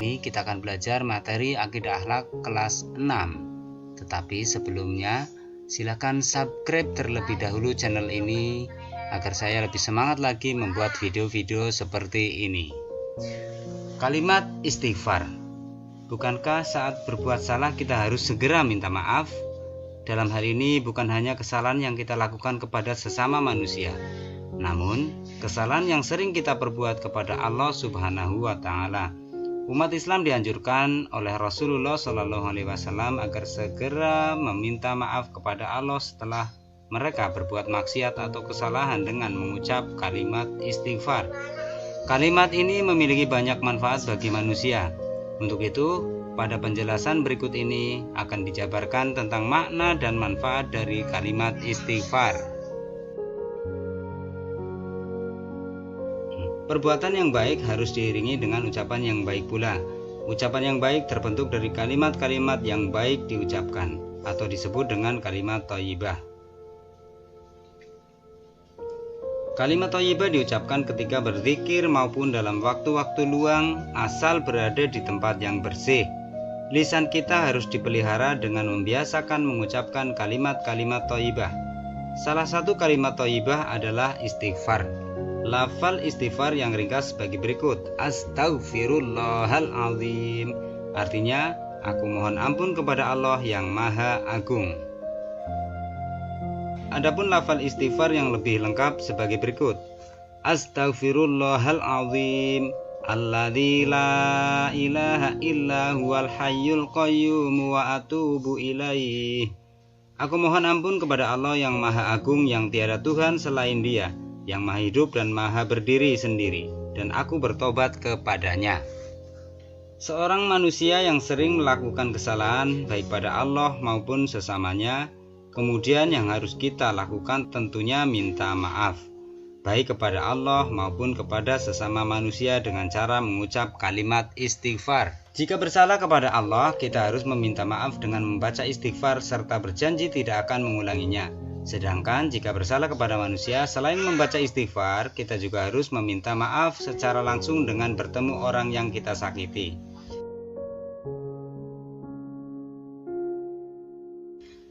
ini kita akan belajar materi akidah akhlak kelas 6. Tetapi sebelumnya, silakan subscribe terlebih dahulu channel ini agar saya lebih semangat lagi membuat video-video seperti ini. Kalimat istighfar. Bukankah saat berbuat salah kita harus segera minta maaf? Dalam hal ini bukan hanya kesalahan yang kita lakukan kepada sesama manusia, namun kesalahan yang sering kita perbuat kepada Allah Subhanahu wa Ta'ala. Umat Islam dianjurkan oleh Rasulullah SAW agar segera meminta maaf kepada Allah setelah mereka berbuat maksiat atau kesalahan dengan mengucap kalimat istighfar. Kalimat ini memiliki banyak manfaat bagi manusia. Untuk itu, pada penjelasan berikut ini akan dijabarkan tentang makna dan manfaat dari kalimat istighfar. Perbuatan yang baik harus diiringi dengan ucapan yang baik pula. Ucapan yang baik terbentuk dari kalimat-kalimat yang baik diucapkan, atau disebut dengan kalimat thayyibah. Kalimat thayyibah diucapkan ketika berzikir maupun dalam waktu-waktu luang, asal berada di tempat yang bersih. Lisan kita harus dipelihara dengan membiasakan mengucapkan kalimat-kalimat thayyibah. Salah satu kalimat thayyibah adalah istighfar. Lafal istighfar yang ringkas sebagai berikut: Astaghfirullahaladzim. Artinya, aku mohon ampun kepada Allah yang Maha Agung. Adapun lafal istighfar yang lebih lengkap sebagai berikut: Astaghfirullahaladzim alladzi la ilaha illa huwal hayyul qayyum wa atubu ilaih. Aku mohon ampun kepada Allah yang Maha Agung, yang tiada Tuhan selain Dia, yang Maha Hidup dan Maha Berdiri sendiri, dan aku bertobat kepadanya. Seorang manusia yang sering melakukan kesalahan baik pada Allah maupun sesamanya, kemudian yang harus kita lakukan tentunya minta maaf, baik kepada Allah maupun kepada sesama manusia dengan cara mengucap kalimat istighfar. Jika bersalah kepada Allah, kita harus meminta maaf dengan membaca istighfar serta berjanji tidak akan mengulanginya. Sedangkan jika bersalah kepada manusia, selain membaca istighfar, kita juga harus meminta maaf secara langsung dengan bertemu orang yang kita sakiti.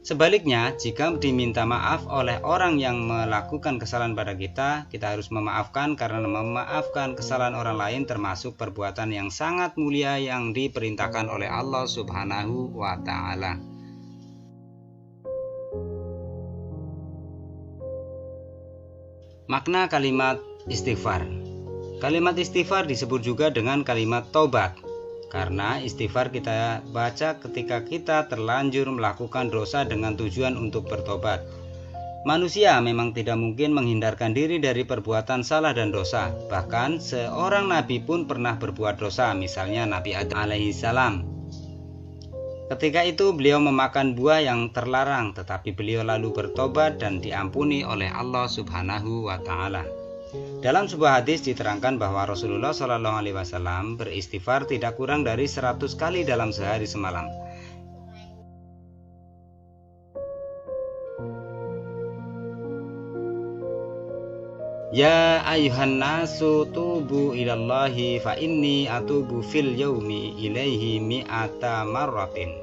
Sebaliknya, jika diminta maaf oleh orang yang melakukan kesalahan pada kita, kita harus memaafkan, karena memaafkan kesalahan orang lain termasuk perbuatan yang sangat mulia yang diperintahkan oleh Allah Subhanahu wa Ta'ala. Makna kalimat istighfar. Kalimat istighfar disebut juga dengan kalimat taubat, karena istighfar kita baca ketika kita terlanjur melakukan dosa dengan tujuan untuk bertobat. Manusia memang tidak mungkin menghindarkan diri dari perbuatan salah dan dosa. Bahkan seorang nabi pun pernah berbuat dosa, misalnya Nabi Adam alaihissalam. Ketika itu beliau memakan buah yang terlarang, tetapi beliau lalu bertobat dan diampuni oleh Allah Subhanahu wa Ta'ala. Dalam sebuah hadis diterangkan bahwa Rasulullah SAW beristighfar tidak kurang dari 100 kali dalam sehari semalam. Ya ayuhan nasu tubu ilallahi fa inni atubu fil yaumi ilaihi mi'ata marratin.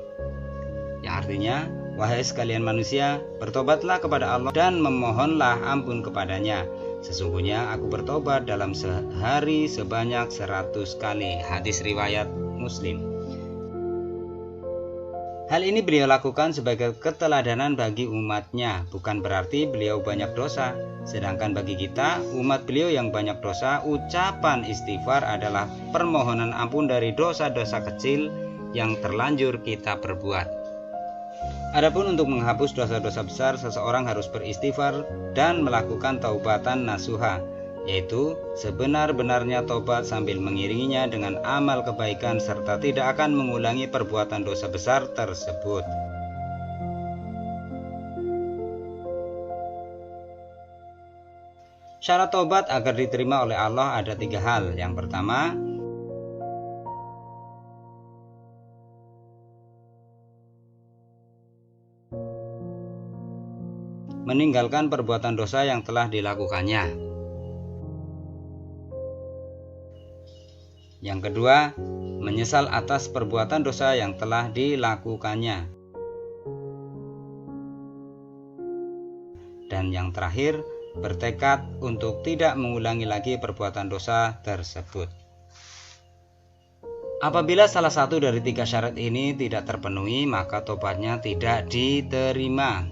Yang artinya, wahai sekalian manusia, bertobatlah kepada Allah dan memohonlah ampun kepadanya. Sesungguhnya aku bertobat dalam sehari sebanyak 100 kali. Hadis riwayat Muslim. Hal ini beliau lakukan sebagai keteladanan bagi umatnya, bukan berarti beliau banyak dosa. Sedangkan bagi kita, umat beliau yang banyak dosa, ucapan istighfar adalah permohonan ampun dari dosa-dosa kecil yang terlanjur kita perbuat. Adapun untuk menghapus dosa-dosa besar, seseorang harus beristighfar dan melakukan taubatan nasuha, yaitu sebenar-benarnya tobat sambil mengiringinya dengan amal kebaikan serta tidak akan mengulangi perbuatan dosa besar tersebut. Syarat tobat agar diterima oleh Allah ada 3 hal. Yang pertama, meninggalkan perbuatan dosa yang telah dilakukannya. Yang kedua, menyesal atas perbuatan dosa yang telah dilakukannya. Dan yang terakhir, bertekad untuk tidak mengulangi lagi perbuatan dosa tersebut. Apabila salah satu dari 3 syarat ini tidak terpenuhi, maka tobatnya tidak diterima.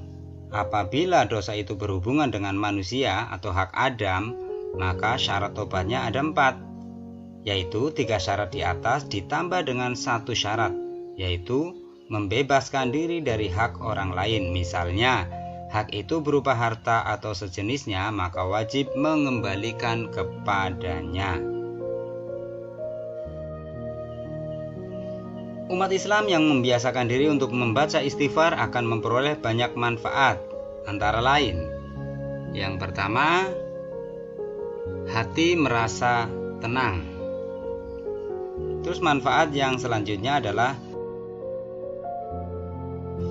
Apabila dosa itu berhubungan dengan manusia atau hak Adam, maka syarat tobatnya ada 4, yaitu 3 syarat di atas ditambah dengan 1 syarat, yaitu membebaskan diri dari hak orang lain. Misalnya, hak itu berupa harta atau sejenisnya, maka wajib mengembalikan kepadanya. Umat Islam yang membiasakan diri untuk membaca istighfar akan memperoleh banyak manfaat, antara lain, yang pertama, hati merasa tenang. Terus manfaat yang selanjutnya adalah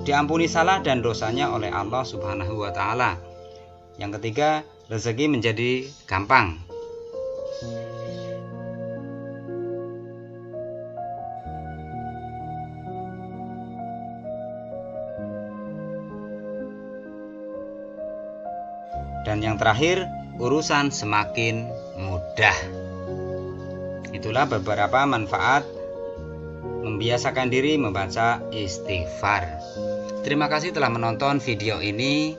diampuni salah dan dosanya oleh Allah Subhanahu wa Ta'ala. Yang ketiga, rezeki menjadi gampang. Dan yang terakhir, urusan semakin mudah. Itulah beberapa manfaat membiasakan diri membaca istighfar. Terima kasih telah menonton video ini.